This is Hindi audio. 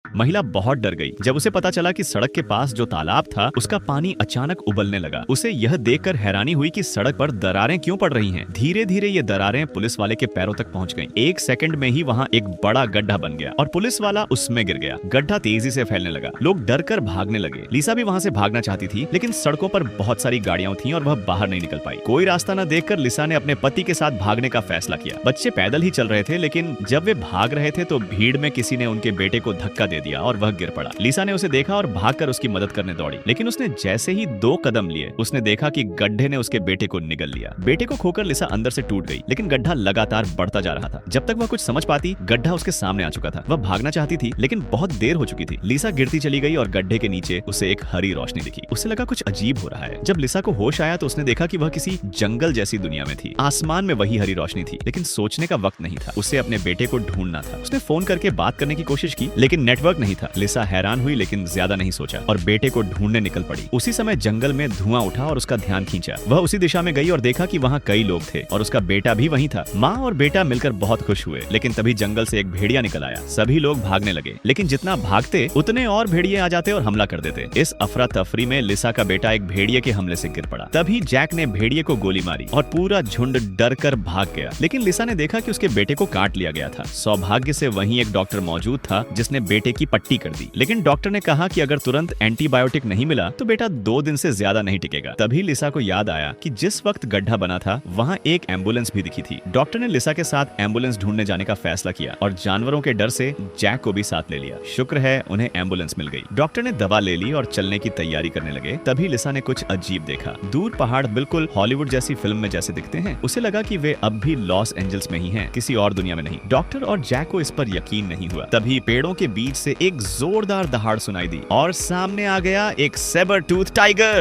महिला बहुत डर गई जब उसे पता चला कि सड़क के पास जो तालाब था उसका पानी अचानक उबलने लगा। उसे यह देखकर हैरानी हुई कि सड़क पर दरारें क्यों पड़ रही हैं। धीरे धीरे ये दरारें पुलिस वाले के पैरों तक पहुंच गईं। एक सेकंड में ही वहां एक बड़ा गड्ढा बन गया और पुलिस वाला उसमें गिर गया। गड्ढा तेजी से फैलने लगा। लोग डर कर भागने लगे। लिसा भी वहां से भागना चाहती थी, लेकिन सड़कों पर बहुत सारी गाड़ियां थीं और वह बाहर नहीं निकल पाई। कोई रास्ता न देखकर लिसा ने अपने पति के साथ भागने का फैसला किया। बच्चे पैदल ही चल रहे थे, लेकिन जब वे भाग रहे थे तो भीड़ में किसी ने उनके बेटे को धक्का दे दिया और वह गिर पड़ा। लिसा ने उसे देखा और भागकर उसकी मदद करने दौड़ी, लेकिन उसने जैसे ही 2 कदम लिए उसने देखा कि गड्ढे ने उसके बेटे को निगल लिया। बेटे को खोकर लिसा अंदर से टूट गई, लेकिन गड्ढा लगातार बढ़ता जा रहा था। जब तक वह कुछ समझ पाती, गड्ढा उसके सामने आ चुका था। वह भागना चाहती थी, लेकिन बहुत देर हो चुकी थी। लिसा गिरती चली गई और गड्ढे के नीचे उसे एक हरी रोशनी दिखी। उसे लगा कुछ अजीब हो रहा है। जब लिसा को होश आया तो उसने देखा कि वह किसी जंगल जैसी दुनिया में थी। आसमान में वही हरी रोशनी थी, लेकिन सोचने का वक्त नहीं था। उसे अपने बेटे को ढूंढना था। उसने फोन करके बात करने की कोशिश की, लेकिन नेटवर्क नहीं था। लिसा हैरान हुई, लेकिन ज्यादा नहीं सोचा और बेटे को ढूंढने निकल पड़ी। उसी समय जंगल में धुआं उठा और उसका ध्यान खींचा। वह उसी दिशा में गई और देखा कि वहाँ कई लोग थे और उसका बेटा भी वहीं था। माँ और बेटा मिलकर बहुत खुश हुए, लेकिन तभी जंगल से एक भेड़िया निकल आया। सभी लोग भागने लगे, लेकिन जितना भागते उतने और भेड़िए आ जाते और हमला कर देते। इस अफरा तफरी में लिसा का बेटा एक भेड़िए के हमले से गिर पड़ा। तभी जैक ने भेड़िए को गोली मारी और पूरा झुंड डर कर भाग गया। लेकिन लिसा ने देखा कि उसके बेटे को काट लिया गया था। सौभाग्य से वहीं एक डॉक्टर मौजूद था जिसने बेटे की पट्टी कर दी, लेकिन डॉक्टर ने कहा कि अगर तुरंत एंटीबायोटिक नहीं मिला तो बेटा 2 दिन से ज्यादा नहीं टिकेगा। तभी लिसा को याद आया कि जिस वक्त गड्ढा बना था वहाँ एक एम्बुलेंस भी दिखी थी। डॉक्टर ने लिसा के साथ एम्बुलेंस ढूंढने जाने का फैसला किया और जानवरों के डर से जैक को भी साथ ले लिया। शुक्र है उन्हें एम्बुलेंस मिल गई। डॉक्टर ने दवा ले ली और चलने की तैयारी करने लगे। तभी लिसा ने कुछ अजीब देखा। दूर पहाड़ बिल्कुल हॉलीवुड जैसी फिल्म में जैसे दिखते हैं। उसे लगा कि वे अब भी लॉस एंजल्स में ही हैं, किसी और दुनिया में नहीं। डॉक्टर और जैक को इस पर यकीन नहीं हुआ। तभी पेड़ों के बीच से एक जोरदार दहाड़ सुनाई दी और सामने आ गया एक सेबर टूथ टाइगर।